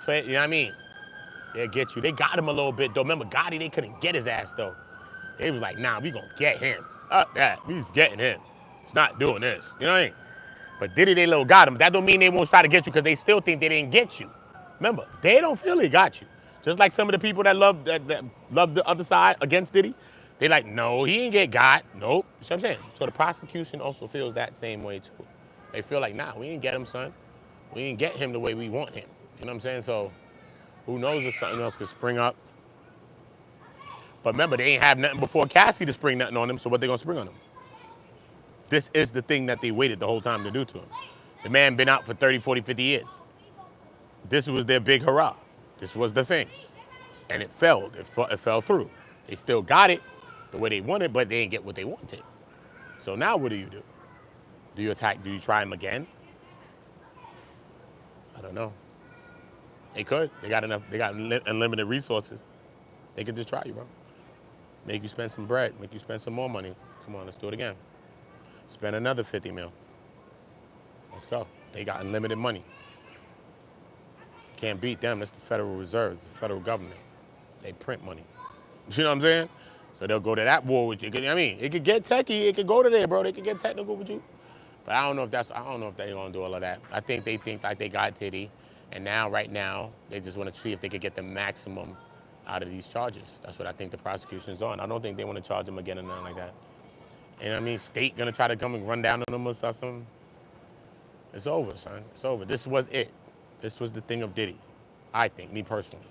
you know what I mean? They'll get you. They got him a little bit, though. Remember, Gotti, they couldn't get his ass, though. They was like, nah, we gonna get him. Up that. We just getting him. He's not doing this. You know what I mean? But Diddy, they little got him. That don't mean they won't try to get you because they still think they didn't get you. Remember, they don't feel they got you. Just like some of the people that love the other side against Diddy, they like, no, he ain't get got. Nope. You know what I'm saying? So the prosecution also feels that same way too. They feel like, nah, we ain't get him, son. We ain't get him the way we want him. You know what I'm saying? So who knows if something else could spring up. But remember, they ain't have nothing before Cassie to spring nothing on him, so what they gonna spring on him? This is the thing that they waited the whole time to do to him. The man been out for 30, 40, 50 years. This was their big hurrah. This was the thing. And it failed. It fell through. They still got it the way they wanted, but they didn't get what they wanted. So now what do you do? Do you attack? Do you try him again? I don't know. They could. They got enough. They got unlimited resources. They could just try you, bro. Make you spend some bread. Make you spend some more money. Come on, let's do it again. Spend another 50 mil. Let's go. They got unlimited money. Can't beat them. That's the Federal Reserve, the federal government. They print money. You know what I'm saying? So they'll go to that war with you. I mean, it could get techie. It could go to there, bro. They could get technical with you. But I don't know if they're gonna do all of that. I think they think like they got Diddy, and now, right now, they just want to see if they could get the maximum out of these charges. That's what I think the prosecution's on. I don't think they want to charge him again or nothing like that. And I mean, state gonna try to come and run down on them or something. It's over, son. It's over. This was it. This was the thing of Diddy. I think, me personally,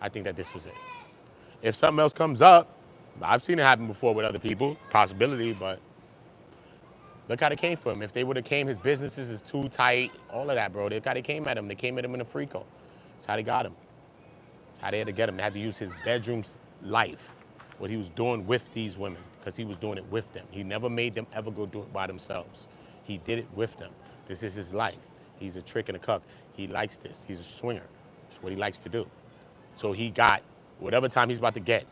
I think that this was it. If something else comes up, I've seen it happen before with other people, possibility, but look how they came for him. If they would have came, his businesses is too tight, all of that, bro. Look how they came at him. They came at him in a freako. That's how they got him. That's how they had to get him. They had to use his bedroom's life, what he was doing with these women, because he was doing it with them. He never made them ever go do it by themselves. He did it with them. This is his life. He's a trick and a cuck. He likes this. He's a swinger. It's what he likes to do. So he got whatever time he's about to get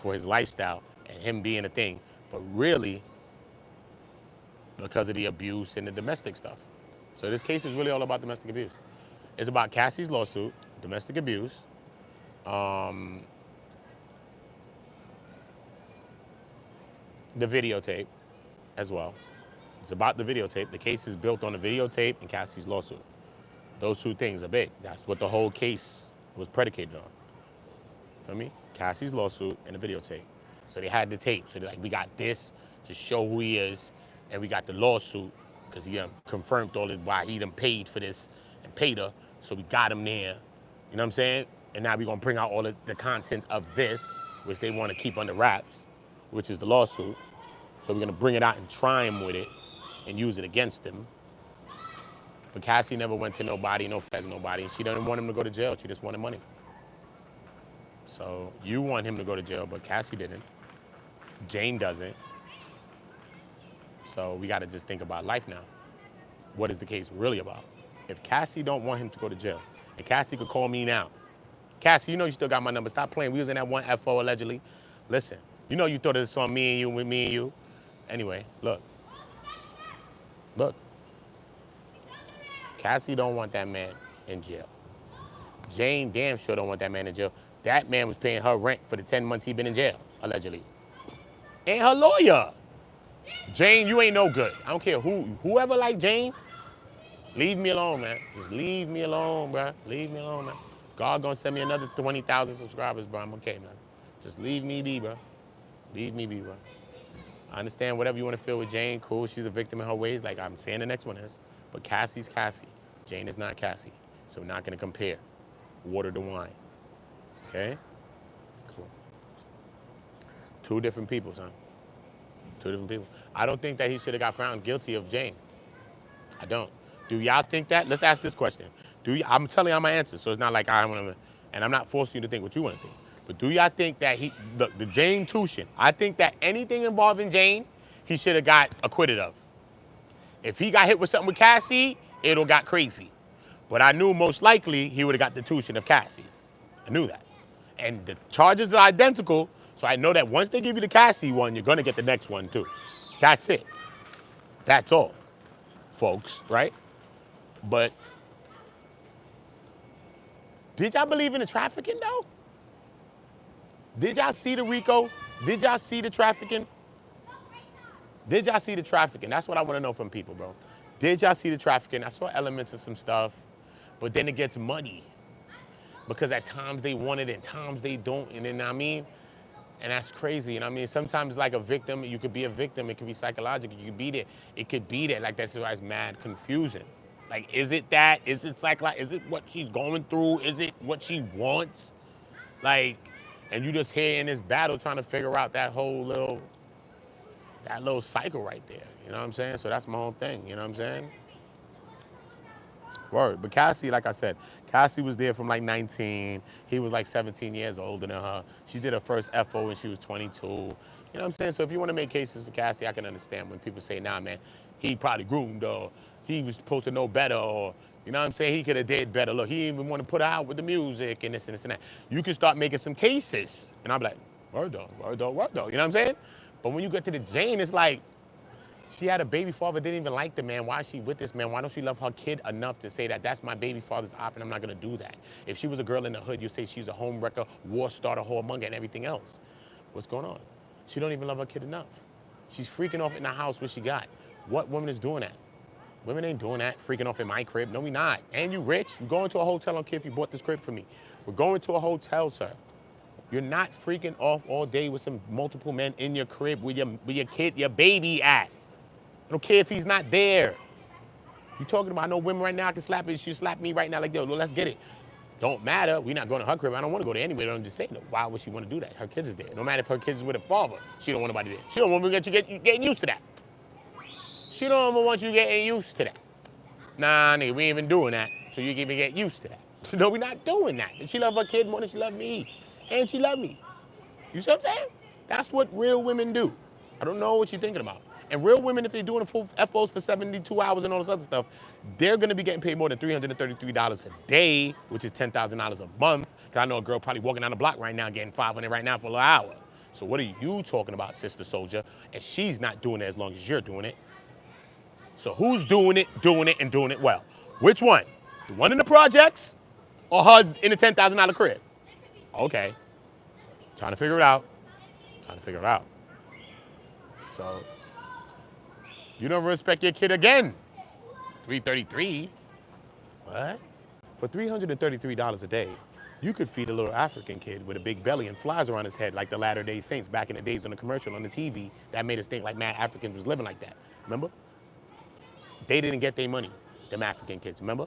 for his lifestyle and him being a thing, but really because of the abuse and the domestic stuff. So this case is really all about domestic abuse. It's about Cassie's lawsuit, domestic abuse, the videotape as well. It's about the videotape. The case is built on the videotape and Cassie's lawsuit. Those two things are big. That's what the whole case was predicated on. Feel me? Cassie's lawsuit and the videotape. So they had the tape. So they're like, we got this to show who he is, and we got the lawsuit because he confirmed all this, why he done paid for this and paid her. So we got him there. You know what I'm saying? And now we're gonna bring out all of the content of this, which they want to keep under wraps, which is the lawsuit. So we're gonna bring it out and try him with it and use it against him. But Cassie never went to nobody, no feds, nobody. She didn't want him to go to jail. She just wanted money. So you want him to go to jail, but Cassie didn't. Jane doesn't. So we got to just think about life now. What is the case really about? If Cassie don't want him to go to jail, and Cassie could call me now. Cassie, you know you still got my number. Stop playing. We was in that one FO allegedly. Listen, you know you thought it was on me and you, with me and you. Anyway, look. Look. Cassie don't want that man in jail. Jane damn sure don't want that man in jail. That man was paying her rent for the 10 months he been in jail, allegedly. And her lawyer. Jane, you ain't no good. I don't care whoever like Jane, leave me alone, man. Just leave me alone, bro. Leave me alone, man. God gonna send me another 20,000 subscribers, bro. I'm okay, man. Just leave me be, bro. Leave me be, bro. I understand whatever you want to feel with Jane, cool. She's a victim in her ways, like I'm saying the next one is. But Cassie's Cassie. Jane is not Cassie. So we're not gonna compare water to wine. Okay? Cool. Two different people, son. Two different people. I don't think that he should have got found guilty of Jane. I don't. Do y'all think that? Let's ask this question. I'm telling y'all my answer, so it's not like I want to, and I'm not forcing you to think what you want to think. But do y'all think that the Jane Tushin, I think that anything involving Jane, he should have got acquitted of. If he got hit with something with Cassie, it'll got crazy. But I knew most likely he would have got the Tushin of Cassie. I knew that. And the charges are identical, so I know that once they give you the Cassie one, you're going to get the next one too. That's it. That's all, folks, right? But did y'all believe in the trafficking though? Did y'all see the RICO? Did y'all see the trafficking? Did y'all see the trafficking? That's what I want to know from people, bro. Did y'all see the trafficking? I saw elements of some stuff, but then it gets muddy. Because at times they want it and times they don't, and then I mean, and that's crazy. And I mean, sometimes like a victim, you could be a victim, it could be psychological, you could be there. It could be that, like that's why it's mad confusion. Like, is it that? Is it psychological? Is it what she's going through? Is it what she wants? Like, and you just here in this battle trying to figure out that little cycle right there. You know what I'm saying? So that's my whole thing. You know what I'm saying? Word. But Cassie, like I said, Cassie was there from like 19. He was like 17 years older than her. She did her first FO when she was 22. You know what I'm saying? So if you want to make cases for Cassie, I can understand when people say, nah, man, he probably groomed or he was supposed to know better or, you know what I'm saying? He could have did better. Look, he didn't even want to put her out with the music and this and this and that. You can start making some cases. And I'm like, word though, word though, word though. You know what I'm saying? But when you get to the Jane, it's like, she had a baby father, didn't even like the man. Why is she with this man? Why don't she love her kid enough to say that that's my baby father's op and I'm not gonna do that? If she was a girl in the hood, you say she's a home wrecker, war starter, whoremonger, and everything else. What's going on? She don't even love her kid enough. She's freaking off in the house what she got. What woman is doing that? Women ain't doing that, freaking off in my crib. No, we not. And you rich, you going to a hotel, I don't care if you bought this crib for me. We're going to a hotel, sir. You're not freaking off all day with some multiple men in your crib where your kid, your baby at. I don't care if he's not there. You talking about, I know women right now, I can slap it, she slap me right now like, yo, let's get it. Don't matter, we're not going to her crib. I don't want to go there anyway. I'm just saying, why would she want to do that? Her kids is there. No matter if her kids is with her father, she don't want nobody there. She don't want you getting used to that. She don't even want you getting used to that. Nah, nigga, we ain't even doing that. So you can even get used to that. So no, we're not doing that. She love her kid more than she love me. And she love me. You see what I'm saying? That's what real women do. I don't know what you're thinking about. And real women, if they're doing full FOs for 72 hours and all this other stuff, they're gonna be getting paid more than $333 a day, which is $10,000 a month. Cause I know a girl probably walking down the block right now getting $500 right now for an hour. So what are you talking about, Sister Soldier? And she's not doing it as long as you're doing it. So who's doing it, and doing it well? Which one? The one in the projects or her in the $10,000 crib? Okay. Trying to figure it out. So, you don't respect your kid again. $333. What? For $333 a day, you could feed a little African kid with a big belly and flies around his head like the Latter-day Saints back in the days on the commercial on the TV that made us think like mad Africans was living like that. Remember? They didn't get their money, them African kids, remember?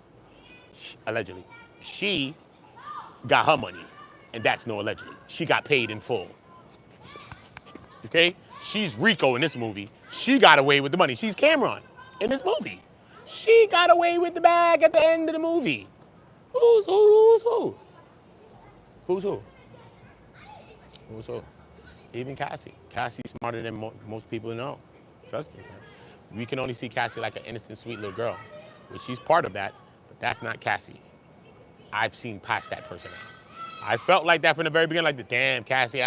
Allegedly. She got her money, and that's no allegedly. She got paid in full. Okay? She's Rico in this movie. She got away with the money. She's Cameron in this movie. She got away with the bag at the end of the movie. Who's who? Who's who? Even Cassie. Cassie's smarter than most people know. Trust me, son. We can only see Cassie like an innocent, sweet little girl, which she's part of that, but that's not Cassie. I've seen past that person. I felt like that from the very beginning, like, damn, Cassie.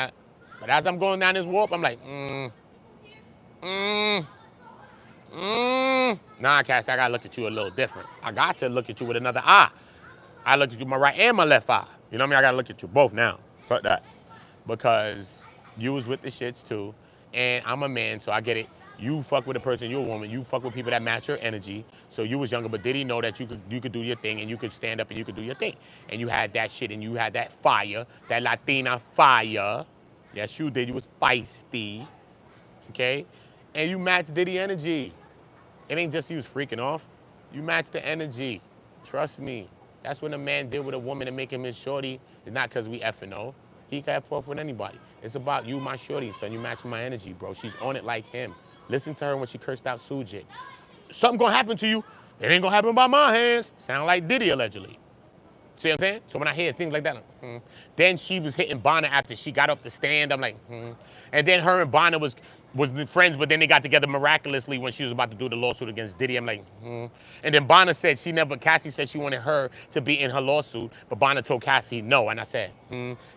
But as I'm going down this warp, I'm like, nah, Cassie, I gotta look at you a little different. I got to look at you with another eye. I look at you my right and my left eye. You know what I mean? I gotta look at you both now. Fuck that. Because you was with the shits too, and I'm a man, so I get it. You fuck with a person, you're a woman. You fuck with people that match your energy. So you was younger, but did he know that you could do your thing and you could stand up and you could do your thing? And you had that shit and you had that fire, that Latina fire. Yes, you did. You was feisty, okay? And you matched Diddy energy. It ain't just you was freaking off. You matched the energy. Trust me. That's what a man did with a woman to make him his shorty. It's not because we effing no. He can have off with anybody. It's about you, my shorty, son. You matching my energy, bro. She's on it like him. Listen to her when she cursed out Sujit. Something gonna happen to you. It ain't gonna happen by my hands. Sound like Diddy allegedly. See what I'm saying? So when I hear things like that, I'm, Then she was hitting Bonner after she got off the stand. I'm like, And then her and Bonner was friends, but then they got together miraculously when she was about to do the lawsuit against Diddy. I'm like, And then Bonner said Cassie said she wanted her to be in her lawsuit, but Bonner told Cassie no. And I said,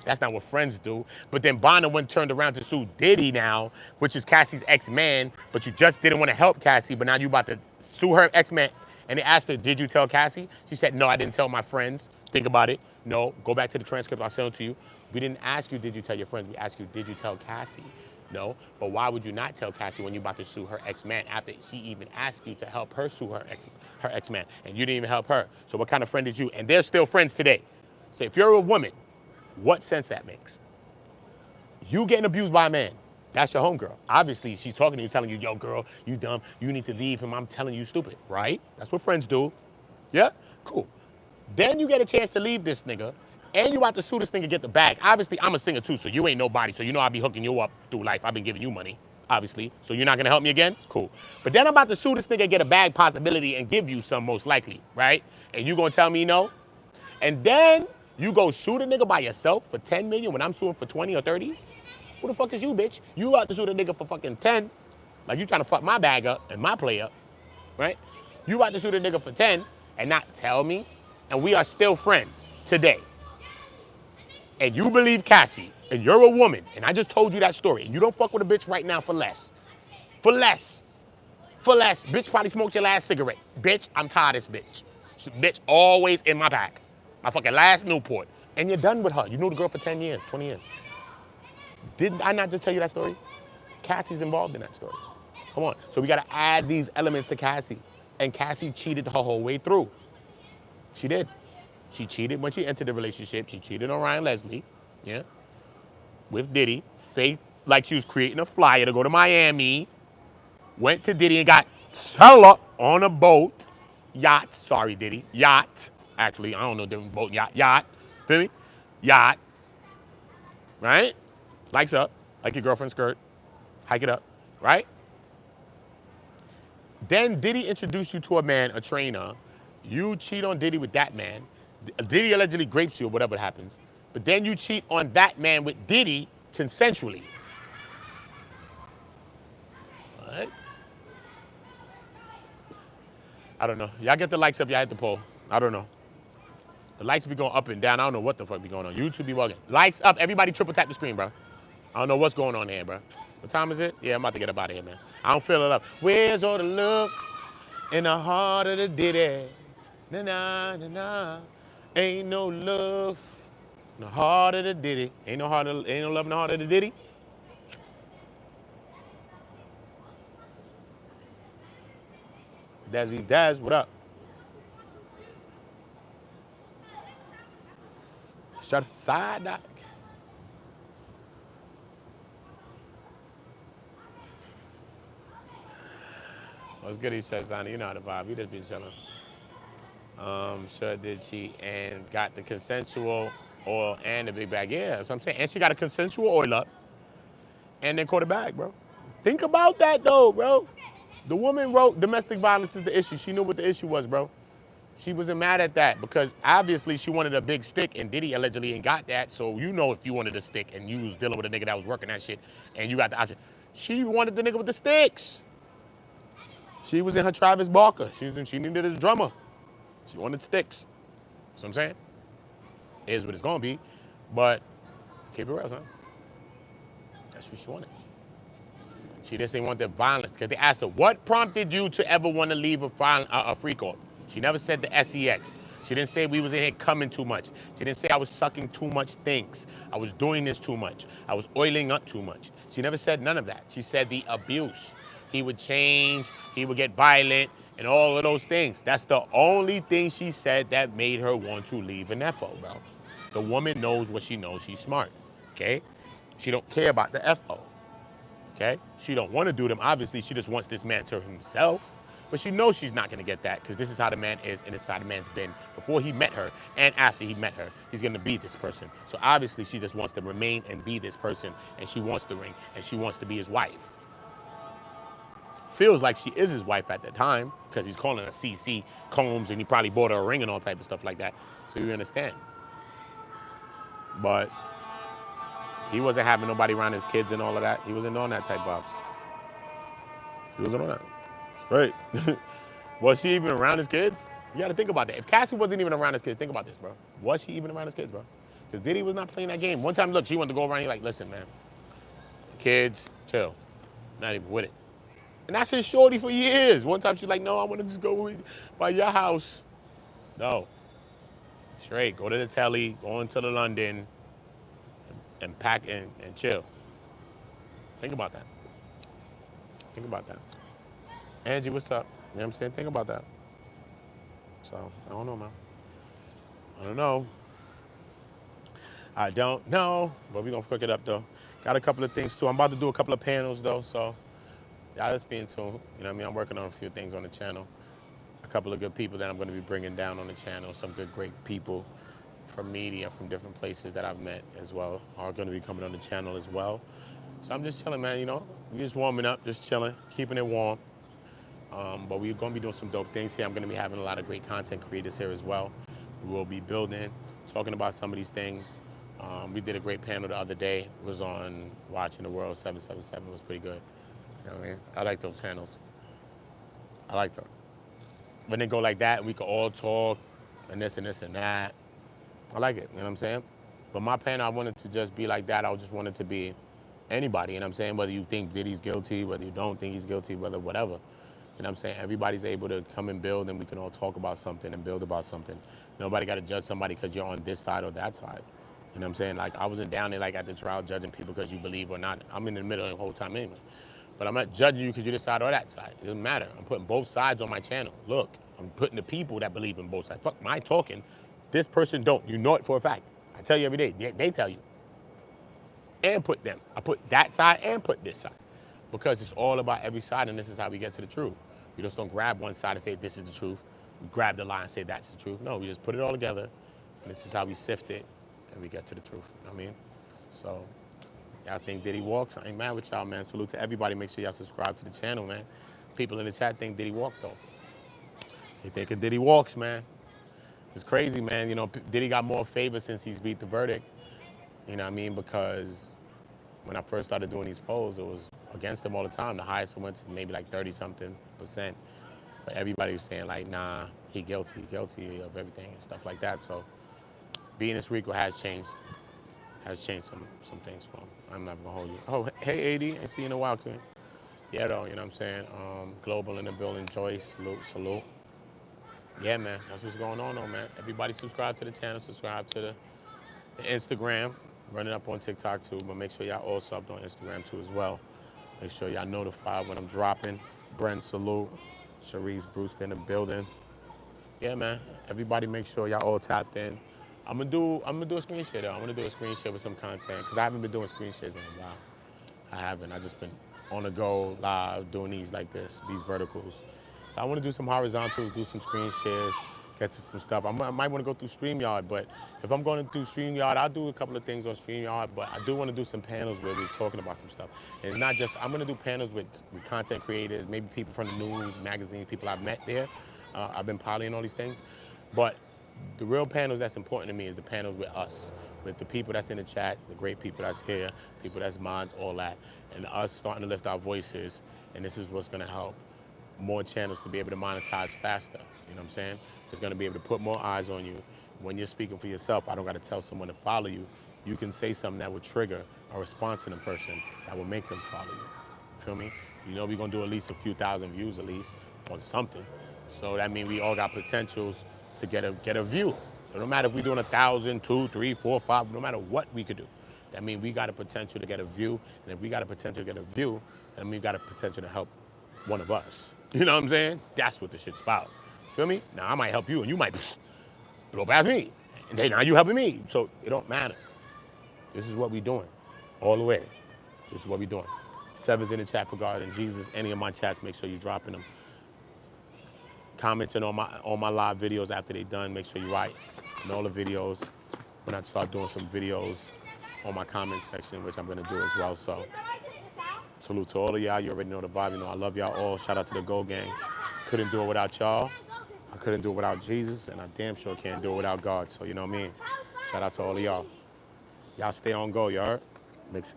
that's not what friends do. But then Bonner turned around to sue Diddy now, which is Cassie's ex-man, but you just didn't want to help Cassie, but now you about to sue her ex-man. And they asked her, did you tell Cassie? She said, no, I didn't tell my friends. Think about it. No, go back to the transcript. I'll send it to you. We didn't ask you, did you tell your friends? We asked you, did you tell Cassie? No, but why would you not tell Cassie when you're about to sue her ex-man after she even asked you to help her sue her ex-man, and you didn't even help her? So what kind of friend is you? And they're still friends today. So if you're a woman, what sense that makes? You getting abused by a man. That's your homegirl. Obviously, she's talking to you, telling you, yo, girl, you dumb. You need to leave him. I'm telling you, stupid, right? That's what friends do. Yeah? Cool. Then you get a chance to leave this nigga, and you about to sue this nigga, get the bag. Obviously, I'm a singer too, so you ain't nobody. So you know I'll be hooking you up through life. I've been giving you money, obviously. So you're not gonna help me again? Cool. But then I'm about to sue this nigga, get a bag possibility, and give you some most likely, right? And you gonna tell me no? And then you go sue the nigga by yourself for 10 million when I'm suing for 20 or 30? Who the fuck is you, bitch? You out to sue the nigga for fucking 10. Like you trying to fuck my bag up and my play up, right? You about to sue the nigga for 10 and not tell me? And we are still friends today. And you believe Cassie, and you're a woman, and I just told you that story, and you don't fuck with a bitch right now for less. For less. For less. Bitch probably smoked your last cigarette. Bitch, I'm tired of this bitch. Bitch always in my back. My fucking last Newport. And you're done with her. You knew the girl for 10 years, 20 years. Didn't I not just tell you that story? Cassie's involved in that story. Come on. So we gotta add these elements to Cassie. And Cassie cheated her whole way through. She did. She cheated when she entered the relationship. She cheated on Ryan Leslie, yeah, with Diddy. Faith, like she was creating a flyer to go to Miami. Went to Diddy and got hella on a boat. Yacht, sorry Diddy, yacht. Actually, I don't know different boat, yacht. Feel me? Yacht. Right? Likes up, like your girlfriend's skirt. Hike it up, right? Then Diddy introduced you to a man, a trainer. You cheat on Diddy with that man. Diddy allegedly rapes you or whatever happens. But then you cheat on that man with Diddy consensually. What? I don't know. Y'all get the likes up, y'all hit the poll. I don't know. The likes be going up and down. I don't know what the fuck be going on. YouTube be bugging. Likes up. Everybody triple tap the screen, bro. I don't know what's going on here, bro. What time is it? Yeah, I'm about to get up out of here, man. I don't feel the love. Where's all the love in the heart of the Diddy? Na na na na. Ain't no love in the heart of the Diddy. Ain't no love in the heart of the Diddy. Dazzy Daz, what up? Shut side doc. What's good, Shazana? You know how to vibe. You just been chilling. Sure did cheat and got the consensual oil and the big bag. Yeah, that's what I'm saying. And she got a consensual oil up and then caught it back, bro. Think about that, though, bro. The woman wrote domestic violence is the issue. She knew what the issue was, bro. She wasn't mad at that because obviously she wanted a big stick and Diddy allegedly ain't got that. So you know if you wanted a stick and you was dealing with a nigga that was working that shit and you got the option. She wanted the nigga with the sticks. She was in her Travis Barker. She needed his drummer. She wanted sticks. That's what I'm saying. Is what it's gonna be. But keep it real, son. That's what she wanted. She just didn't want the violence. Because they asked her, what prompted you to ever want to leave a freak off? She never said the sex. She didn't say we was in here coming too much. She didn't say I was sucking too much things. I was doing this too much. I was oiling up too much. She never said none of that. She said the abuse. He would change, he would get violent, and all of those things. That's the only thing she said that made her want to leave an FO, bro. The woman knows what she knows. She's smart, okay? She don't care about the FO, okay? She don't want to do them. Obviously, she just wants this man to himself. But she knows she's not going to get that because this is how the man is and this is how the man's been before he met her and after he met her. He's going to be this person. So obviously, she just wants to remain and be this person, and she wants the ring, and she wants to be his wife. Feels like she is his wife at the time because he's calling her CC Combs, and he probably bought her a ring and all type of stuff like that. So you understand. But he wasn't having nobody around his kids and all of that. He wasn't on that type vibes. He wasn't on that. Right. Was she even around his kids? You got to think about that. If Cassie wasn't even around his kids, think about this, bro. Was she even around his kids, bro? Because Diddy was not playing that game. One time, look, she wanted to go around. He's like, listen, man, kids, chill. Not even with it. And that's his shorty for years. One time she's like, no, I want to just go by your house. No. Straight. Go to the telly, go into the London, and pack and chill. Think about that. Think about that. Angie, what's up? You know what I'm saying? Think about that. So, I don't know, man. I don't know. I don't know. But we're going to cook it up, though. Got a couple of things, too. I'm about to do a couple of panels, though, so y'all just be in tune. You know what I mean? I'm working on a few things on the channel. A couple of good people that I'm going to be bringing down on the channel. Some good, great people from media, from different places that I've met as well, are going to be coming on the channel as well. So I'm just chilling, man, you know? We're just warming up, just chilling, keeping it warm. But we're going to be doing some dope things here. I'm going to be having a lot of great content creators here as well. We will be building, talking about some of these things. We did a great panel the other day. It was on Watching the World 777. It was pretty good. You know what I mean? I like those channels. I like them. When they go like that, and we can all talk and this and this and that. I like it, you know what I'm saying? But my panel, I wanted to just be like that. I just wanted to be anybody, you know what I'm saying? Whether you think Diddy's guilty, whether you don't think he's guilty, whether whatever. You know what I'm saying? Everybody's able to come and build, and we can all talk about something and build about something. Nobody got to judge somebody because you're on this side or that side. You know what I'm saying? Like, I wasn't down there like at the trial judging people because you believe or not. I'm in the middle the whole time anyway. But I'm not judging you because you're this side or that side. It doesn't matter. I'm putting both sides on my channel. Look, I'm putting the people that believe in both sides. Fuck my talking. This person don't. You know it for a fact. I tell you every day. They tell you. And put them. I put that side and put this side. Because it's all about every side, and this is how we get to the truth. We just don't grab one side and say, this is the truth. We grab the line and say, that's the truth. No, we just put it all together, and this is how we sift it, and we get to the truth. You know what I mean? So, y'all think Diddy walks? I ain't mad with y'all, man. Salute to everybody. Make sure y'all subscribe to the channel, man. People in the chat think Diddy walked, though. They think Diddy walks, man. It's crazy, man. You know, Diddy got more favor since he's beat the verdict. You know what I mean? Because when I first started doing these polls, it was against him all the time. The highest one went to maybe like 30-something%. But everybody was saying like, nah, he guilty of everything and stuff like that. So being this Rico has changed some things for him. I'm not gonna hold you. Oh, hey, AD, I see you in a while, Queen. Yeah, though, you know what I'm saying? Global in the building, Joyce, salute. Yeah, man, that's what's going on, though, man. Everybody subscribe to the channel, subscribe to the Instagram. Running up on TikTok, too, but make sure y'all all subbed on Instagram, too, as well. Make sure y'all notified when I'm dropping. Brent, salute. Sharice, Bruce in the building. Yeah, man. Everybody make sure y'all all tapped in. I'm gonna do a screen share, though. I'm gonna do a screen share with some content, because I haven't been doing screen shares in a while. I haven't. I just been on the go, live, doing these like this, these verticals. So I want to do some horizontals, do some screen shares, get to some stuff. I might want to go through StreamYard, but if I'm going to do StreamYard, I'll do a couple of things on StreamYard, but I do want to do some panels where we're talking about some stuff. And it's not just, I'm going to do panels with content creators, maybe people from the news, magazines, people I've met there. I've been polying all these things. But the real panels that's important to me is the panels with us, with the people that's in the chat, the great people that's here, people that's mods, all that, and us starting to lift our voices, and this is what's going to help more channels to be able to monetize faster. You know what I'm saying? It's going to be able to put more eyes on you. When you're speaking for yourself, I don't got to tell someone to follow you. You can say something that will trigger a response in a person that will make them follow you. Feel me? You know we're going to do at least a few thousand views at least on something. So that means we all got potentials to get a view. So no matter if we're doing 1,000, 2, 3, 4, 5, no matter what we could do. That means we got a potential to get a view, and if we got a potential to get a view, that means we got a potential to help one of us. You know what I'm saying? That's what the shit's about. Feel me? Now I might help you, and you might blow past me, and then now you helping me. So it don't matter. This is what we doing, all the way. This is what we doing. 7's in the chat for God and Jesus. Any of my chats, make sure you're dropping them. Commenting on my live videos after they done. Make sure you write in all the videos. When I start doing some videos on my comment section, which I'm gonna do as well. So salute to all of y'all. You already know the vibe. You know I love y'all all. Shout out to the Go Gang. Couldn't do it without y'all. I couldn't do it without Jesus, and I damn sure can't do it without God. So you know what I mean. Shout out to all of y'all. Y'all stay on go, you heard? Make sure